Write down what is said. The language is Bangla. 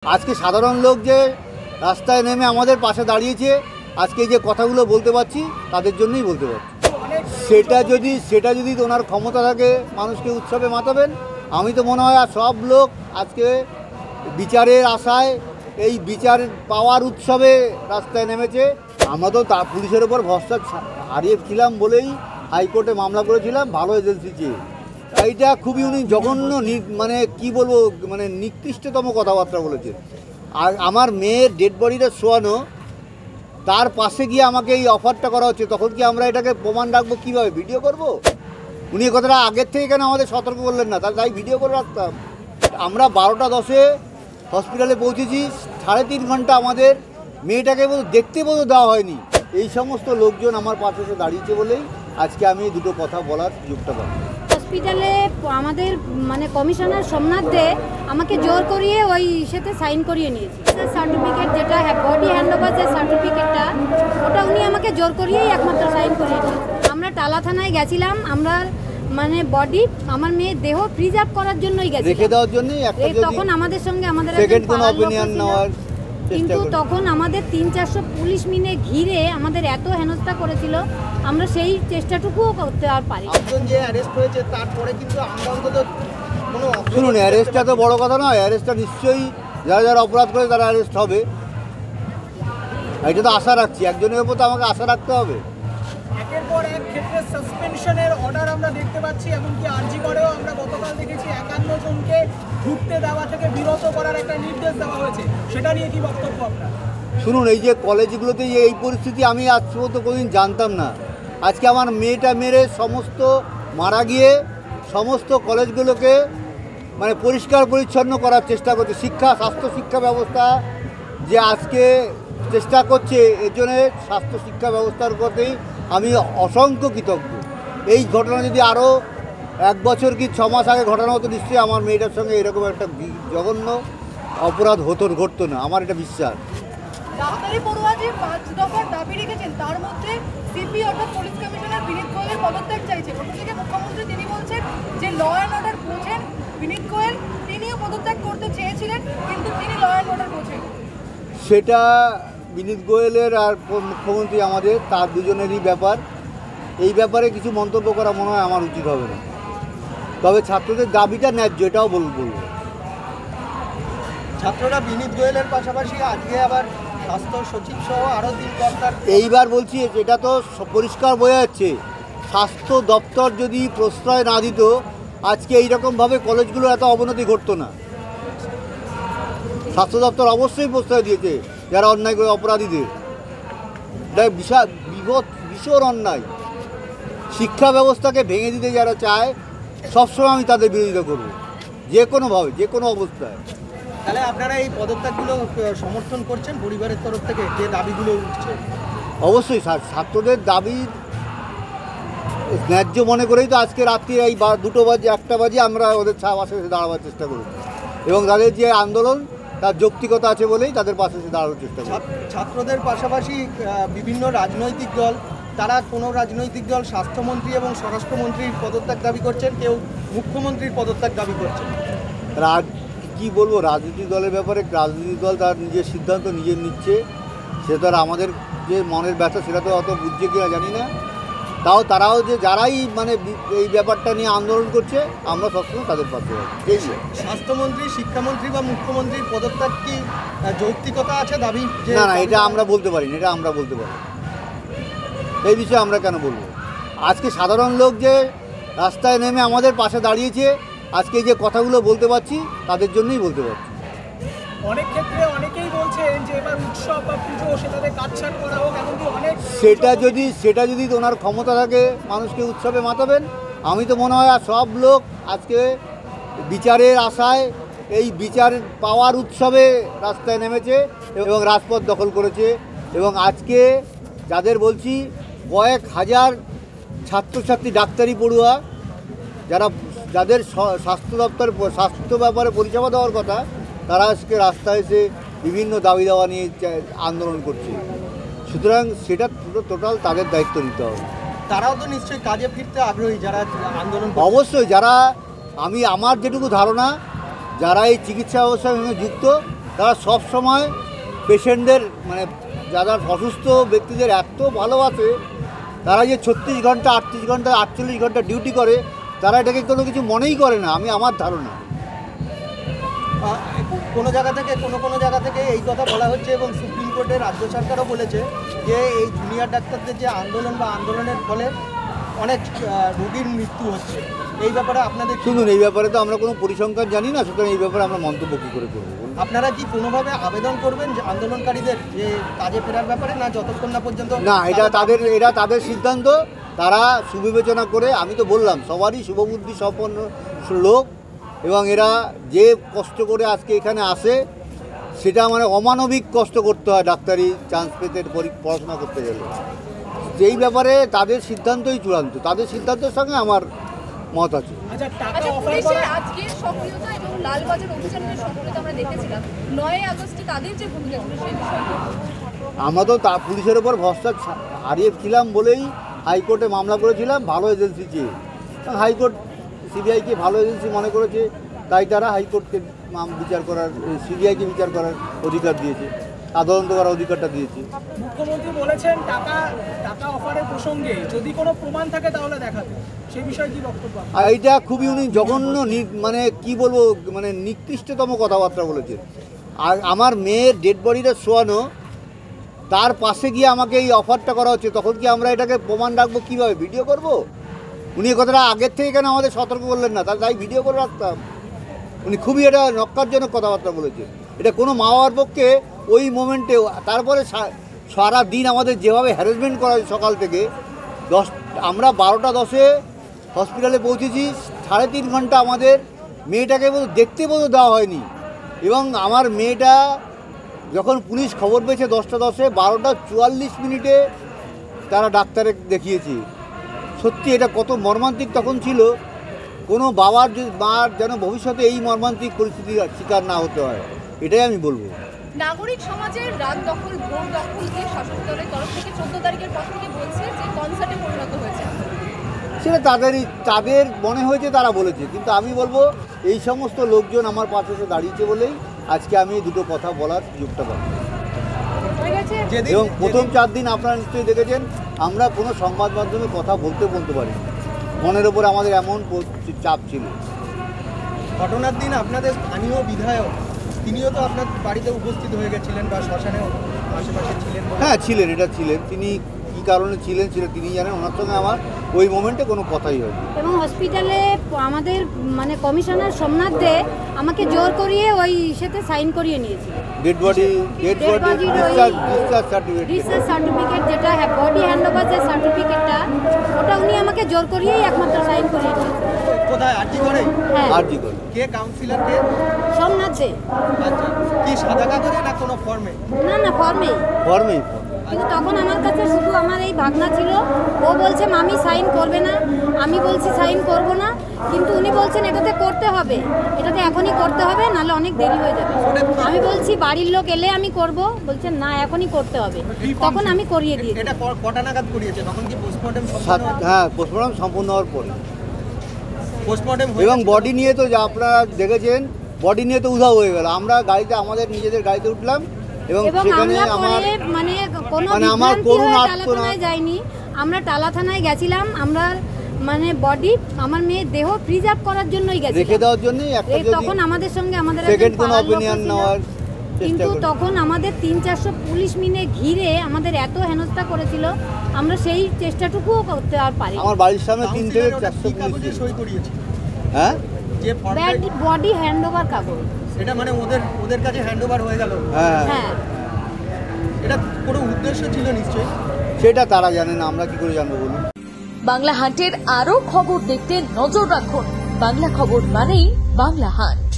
আজকে সাধারণ লোক যে রাস্তায় নেমে আমাদের পাশে দাঁড়িয়েছে, আজকে যে কথাগুলো বলতে পারছি তাদের জন্যই বলতে পারছি। সেটা যদি ওনার ক্ষমতা থাকে মানুষকে উৎসবে মাতাবেন। আমি তো মনে হয় আর সব লোক আজকে বিচারের আশায় এই বিচার পাওয়ার উৎসবে রাস্তায় নেমেছে। আমরা তো পুলিশের ওপর ভরসা হারিয়েছিলাম বলেই হাইকোর্টে মামলা করেছিলাম ভালো এজেন্সি চেয়ে। এইটা খুবই উনি জঘন্য, মানে কি বলবো, মানে নিকৃষ্টতম কথাবার্তা বলেছেন। আর আমার মেয়ের ডেড বডিটা শোয়ানো, তার পাশে গিয়ে আমাকে এই অফারটা করা হচ্ছে, তখন কি আমরা এটাকে প্রমাণ রাখবো? কীভাবে ভিডিও করব? উনি কথাটা আগের থেকে কেন আমাদের সতর্ক করলেন না? তাই ভিডিও করে রাখতাম। আমরা 12টা 10-এ হসপিটালে পৌঁছেছি, 3.5 ঘন্টা আমাদের মেয়েটাকে দেখতে পর্যন্ত দেওয়া হয়নি। এই সমস্ত লোকজন আমার পাশে এসে দাঁড়িয়েছে বলেই আজকে আমি দুটো কথা বলার সুযোগটা পাই। হসপিটালে আমাদের মানে কমিশনার সোমনাথ দে আমাকে জোর করিয়ে ওই সাথে সাইন করিয়ে নিয়েছে। সার্টিফিকেট যেটা বডি হ্যান্ডওভার যে সার্টিফিকেটটা, ওটা উনি আমাকে জোর করিয়েই একমাত্র সাইন করিয়ে নিয়েছে। আমরা টালা থানায় গেছিলাম, আমরা মানে বডি আমার মেয়ের দেহ প্রিজার্ভ করার জন্যই গেছি, রেখে দেওয়ার জন্যই। তখন আমাদের সঙ্গে আমাদের সেকেন্ড কোনো অপিনিয়ন নেওয়ার, কিন্তু তখন আমাদের 300-400 পুলিশ মিলে ঘিরে আমাদের এত হেনস্থা করেছিল, আমরা সেই চেষ্টাটুকুও করতে আর পারি। যে অ্যারেস্ট হয়েছে তারপরে কিন্তু আমরা অন্তত কোনো শুনুন, অ্যারেস্টটা তো বড় কথা নয়। অ্যারেস্টটা নিশ্চয়ই যারা যারা অপরাধ করে তারা অ্যারেস্ট হবে, এটা তো আশা রাখছি। একজনের উপর তো আমাকে আশা রাখতে হবে। একের পর এক ক্ষেত্রে সাসপেনশনের অর্ডার আমরা দেখতে পাচ্ছি, এমনকি আরজি করেও আমরা গতকাল দেখেছি 51 জনকে ঢুকতে দেওয়া থেকে বিরত করার একটা নির্দেশ দেওয়া হয়েছে। সেটা নিয়ে কি বক্তব্য আপনার? শুনুন, এই যে কলেজগুলোতে এই পরিস্থিতি আমি আজ পর্যন্ত কোনোদিন জানতাম না। আজকে আমার মেয়েটা মেরে মারা গিয়ে সমস্ত কলেজগুলোকে মানে পরিষ্কার পরিচ্ছন্ন করার চেষ্টা করছে। স্বাস্থ্য শিক্ষা ব্যবস্থা যে আজকে চেষ্টা করছে, এর জন্যে স্বাস্থ্য শিক্ষা ব্যবস্থার প্রতি আমি অসংখ্য কৃতজ্ঞ। এই ঘটনা যদি আরও 1 বছর কি 6 মাস আগে ঘটনা হতো, নিশ্চয়ই আমার মেয়েটার সঙ্গে এরকম একটা জঘন্য অপরাধ ঘটতো না, আমার এটা বিশ্বাস। ডাক্তারি পড়ুয়া যে 5 দফার দাবি রেখেছেন, তার মধ্যে সিপি অর্থাৎ পুলিশ কমিশনার বিনীত গোয়েলের পদত্যাগ চাইছে। অন্যদিকে মুখ্যমন্ত্রী তিনি বলছেন যে ল অ্যান্ড অর্ডার বোঝেন বিনীত গোয়েল, তিনিও পদত্যাগ করতে চেয়েছিলেন কিন্তু তিনি ল অ্যান্ড অর্ডার বোঝেন। সেটা বিনীত গোয়েলের আর মুখ্যমন্ত্রী আমাদের, তার দুজনেরই ব্যাপার। এই ব্যাপারে কিছু মন্তব্য করা মনে হয় আমার উচিত হবে না। তবে ছাত্রদের দাবিটা ন্যায্য, এটাও বলবো। ছাত্ররা বিনীত গোয়েলের পাশাপাশি আজকে আবার স্বাস্থ্য সচিব সহ আরও 3 কর্তার এইবার বলছি, এটা তো পরিষ্কার বোঝা যাচ্ছে, স্বাস্থ্য দপ্তর যদি প্রশ্রয় না দিত আজকে এইরকমভাবে কলেজগুলো এত অবনতি ঘটতো না। স্বাস্থ্য দপ্তর অবশ্যই প্রশ্রয় দিয়েছে যারা অন্যায় করে অপরাধীদের। এটা ভীষণ অন্যায়। শিক্ষা ব্যবস্থাকে ভেঙে দিতে যারা চায়, সবসময় আমি তাদের বিরোধিতা করব, যে কোনোভাবে, যে কোনো অবস্থায়। তাহলে আপনারা এই পদত্যাগগুলো সমর্থন করছেন পরিবারের তরফ থেকে, যে দাবিগুলো উঠছে? অবশ্যই ছাত্রদের দাবি ন্যায্য মনে করেই তো আজকে রাত্রি এই 2টো বাজে 1টা বাজে আমরা ওদের পাশে এসে দাঁড়াবার চেষ্টা করি, এবং তাদের যে আন্দোলন তার যৌক্তিকতা আছে বলেই তাদের পাশে এসে দাঁড়ানোর চেষ্টা করি। ছাত্রদের পাশাপাশি বিভিন্ন রাজনৈতিক দল, তারা কোনো রাজনৈতিক দল স্বাস্থ্যমন্ত্রী এবং স্বরাষ্ট্রমন্ত্রীর পদত্যাগ দাবি করছেন, কেউ মুখ্যমন্ত্রীর পদত্যাগ দাবি করছেন। কি বলবো, রাজনৈতিক দলের ব্যাপারে রাজনৈতিক দল তার নিজের সিদ্ধান্ত নিজের নিচ্ছে। সে তো আর আমাদের যে মনের ব্যথা সেটা তো অত বুঝছে কিনা জানি না। তারাও যে যারাই মানে এই ব্যাপারটা নিয়ে আন্দোলন করছে, আমরা সবসময় তাদের পাশে আছি। স্বাস্থ্যমন্ত্রী, শিক্ষামন্ত্রী বা মুখ্যমন্ত্রীর পদত্যাগ কি যৌক্তিকতা আছে দাবি? না, এটা আমরা বলতে পারি না, এটা আমরা বলতে পারি। এই বিষয়ে আমরা কেন বলবো? আজকে সাধারণ লোক যে রাস্তায় নেমে আমাদের পাশে দাঁড়িয়েছে, আজকে যে কথাগুলো বলতে পারছি তাদের জন্যই বলতে পারছি। অনেক ক্ষেত্রে অনেকেই বলছেন যে এবার উৎসব বা পুজো সেটাতে কাটছাট করা হোক, এমনকি অনেক সেটা যদি ওনার ক্ষমতা থাকে মানুষকে উৎসবে মাতাবেন। আমি তো মনে হয় আর সব লোক আজকে বিচারের আশায় এই বিচার পাওয়ার উৎসবে রাস্তায় নেমেছে এবং রাজপথ দখল করেছে। এবং আজকে যাদের বলছি, কয়েক হাজার ছাত্রছাত্রী ডাক্তারি পড়ুয়া যাদের স্বাস্থ্য ব্যাপারে পরিষেবা দেওয়ার কথা, তারা আজকে রাস্তায় এসে বিভিন্ন দাবি দাওয়া নিয়ে আন্দোলন করছে। সুতরাং সেটা টোটাল তাদের দায়িত্ব নিতে হবে। তারাও তো নিশ্চয়ই কাজে ফিরতে আগ্রহী যারা আন্দোলন। অবশ্যই, আমার যেটুকু ধারণা, যারা এই চিকিৎসা ব্যবস্থার সঙ্গে যুক্ত তারা সব সময় পেশেন্টদের মানে যারা অসুস্থ ব্যক্তিদের এত ভালোবাসে, তারা যে 36 ঘন্টা 38 ঘন্টা 48 ঘন্টা ডিউটি করে, তারা এটাকে কোনো কিছু মনেই করে না, আমার ধারণা। কোনো জায়গা থেকে এই কথা বলা হচ্ছে এবং সুপ্রিম কোর্টে রাজ্য সরকারও বলেছে যে এই জুনিয়র ডাক্তারদের যে আন্দোলনের ফলে অনেক রোগীর মৃত্যু হচ্ছে। এই ব্যাপারে আপনাদের শুনুন, এই ব্যাপারে তো আমরা কোনো পরিসংখ্যান জানি না, সুতরাং এই ব্যাপারে আমরা মন্তব্য কী করে করবো? আপনারা কি কোনোভাবে আবেদন করবেন যে আন্দোলনকারীদের যে কাজে ফেরার ব্যাপারে, না যতক্ষণ না পর্যন্ত না, এটা তাদের সিদ্ধান্ত, তারা সুবিবেচনা করে। আমি তো বললাম সবারই শুভবুদ্ধি সম্পন্ন লোক, এবং এরা যে কষ্ট করে আজকে এখানে আসে সেটা মানে অমানবিক কষ্ট করতে হয় ডাক্তারি চান্স পেতে, পড়াশোনা করতে গেলে। সেই ব্যাপারে তাদের সিদ্ধান্তই চূড়ান্ত, তাদের সিদ্ধান্তের সঙ্গে আমার মত আছে। আচ্ছা, পুলিশের আজকের সক্রিয়তা এবং লালবাজার অভিযানের সক্রিয়তা আমরা দেখেছিলাম, 9 আগস্টে তাদের যে ভূমিকা ছিল সেই বিষয়ে আমরা তো পুলিশের ওপর ভরসা হারিয়েছিলাম বলেই হাইকোর্টে মামলা করেছিলাম ভালো এজেন্সি চেয়ে। হাইকোর্ট সিবিআইকে ভালো এজেন্সি মনে করেছে, তাই তারা হাইকোর্টকে বিচার করার, সিবিআইকে বিচার করার অধিকার দিয়েছে, তদন্ত করার অধিকারটা দিয়েছে। মুখ্যমন্ত্রী বলেছেন টাকা অফারের প্রসঙ্গে যদি কোনো প্রমাণ থাকে তাহলে দেখাতে, সেই বিষয়ে কি বক্তব্য? আর এইটা খুবই উনি জঘন্য, মানে কি বলবো, মানে নিকৃষ্টতম কথাবার্তা বলেছেন। আর আমার মেয়ের ডেড বডিটা শোয়ানো, তার পাশে গিয়ে আমাকে এই অফারটা করা হচ্ছে, তখন কি আমরা এটাকে প্রমাণ রাখবো? কীভাবে ভিডিও করব? উনি কথাটা আগের থেকে কেন আমাদের সতর্ক করলেন না? তাই ভিডিও করে রাখতাম। উনি খুবই এটা নক্কারজনক কথাবার্তা বলেছেন। এটা কোনো মা বাবার পক্ষে ওই মোমেন্টে, তারপরে সারা দিন আমাদের যেভাবে হ্যারাসমেন্ট করা হয় সকাল থেকে আমরা 12টা 10-এ হসপিটালে পৌঁছেছি, 3.5 ঘন্টা আমাদের মেয়েটাকে দেখতে দেওয়া হয়নি। এবং আমার মেয়েটা যখন পুলিশ খবর পেয়েছে 10টা 10-এ, 12টা 44 তারা ডাক্তারে দেখিয়েছে। সত্যি এটা কত মর্মান্তিক তখন ছিল। কোনো মার যেন ভবিষ্যতে এই মর্মান্তিক পরিস্থিতির শিকার না হতে হয়, এটাই আমি বলবো। নাগরিক সমাজের রাত দখল, ভোট দখলকে শাসক দলের তরফ থেকে 14 তারিখের পর থেকে বলছে যে কনসার্টে পরিণত হয়েছে। সেটা তাদের মনে হয়েছে, তারা বলেছে। কিন্তু আমি বলবো এই সমস্ত লোকজন আমার পাশে এসে দাঁড়িয়েছে বলেই আজকে আমি দুটো কথা বলার সুযোগটা পাচ্ছি। এবং প্রথম 4 দিন আপনারা নিশ্চয়ই দেখেছেন, আমরা কোনো সংবাদ মাধ্যমে কথা বলতে পারি, মনের ওপর আমাদের এমন চাপ ছিল। ঘটনার দিন আপনাদের স্থানীয় বিধায়ক তিনিও তো আপনার বাড়িতে উপস্থিত হয়ে গেছিলেন বা শ্মশানেও আশেপাশে ছিলেন। হ্যাঁ ছিলেন, তিনি কী কারণে ছিলেন সেটা তিনি জানেন। ওনার সঙ্গে আমার ওই মোমেন্টে কোনো কথাই হয়নি। এবং হসপিটালে আমাদের মানে কমিশনার সোমনাথ দে আমাকে জোর করিয়ে ওই সাথে সাইন করিয়ে নিয়েছিল। ডেড বডি ডিসচার্জ সার্টিফিকেট, যেটা বডি হ্যান্ডওভার যে সার্টিফিকেটটা, ওটা উনি আমাকে জোর করিয়েই একমাত্র সাইন করিয়ে নিয়েছিল। কোথায়? আরজি করে? হ্যাঁ, আরজি করে। কে কাউন্সিলর কে? সোমনাথ দে। আচ্ছা, কি সাদা কাগজে না কোনো ফর্মে? না, ফর্মেই। কিন্তু তখন আমার কাছে শুধু আমার এই ভাগনা ছিল। ও বলছে মামি সাইন করবে না, আমি বলছি সাইন করব না, কিন্তু উনি বলছেন এটাতে করতে হবে, এটাতে এখনই করতে হবে, নাহলে অনেক দেরি হয়ে যাবে। আমি বলছি বাড়ির লোক এলে আমি করব, বলছেন না এখনই করতে হবে। তখন আমি করিয়ে দিয়েছি। এটা কটা নাগাদ করিয়েছে? তখন কি পোস্টমর্টেম? হ্যাঁ, পোস্টমর্টেম সম্পূর্ণ হওয়ার পরে। পোস্টমর্টেম এবং বডি নিয়ে তো যা আপনারা দেখেছেন, বডি নিয়ে তো উধাও হয়ে গেল। আমরা গাড়িতে, আমাদের নিজেদের গাড়িতে উঠলাম এবং সেখানে আমার করুণ আর্তনাদ যায়নি। আমরা টালা থানায় গেছিলাম, আমরা মানে বডি আমার মেয়ের দেহ প্রিজার্ভ করার জন্যই গেছিলাম, রেখে দেওয়ার জন্যই। তখন আমাদের সঙ্গে আমাদের সেকেন্ড কোনো অপিনিয়ন নেওয়ার, কিন্তু তখন আমাদের 300-400 পুলিশ মিলে ঘিরে আমাদের এত হেনস্থা করেছিল, আমরা সেই চেষ্টাটুকুও করতে আর পারি। আমার বাড়ির সামনে 3 থেকে 400 পুলিশ সই করিয়েছে। হ্যাঁ, যে বডি হ্যান্ডওভার কাগজ, এটা মানে ওদের কাছে হ্যান্ডওভার হয়ে গেল। হ্যাঁ, এটা কোনো উদ্দেশ্য ছিল নিশ্চয়ই, সেটা তারা জানে না, আমরা কি করে জানবো বলুন। বাংলা হান্টের আরো খবর দেখতে নজর রাখুন। বাংলা খবর মানেই বাংলা হান্ট।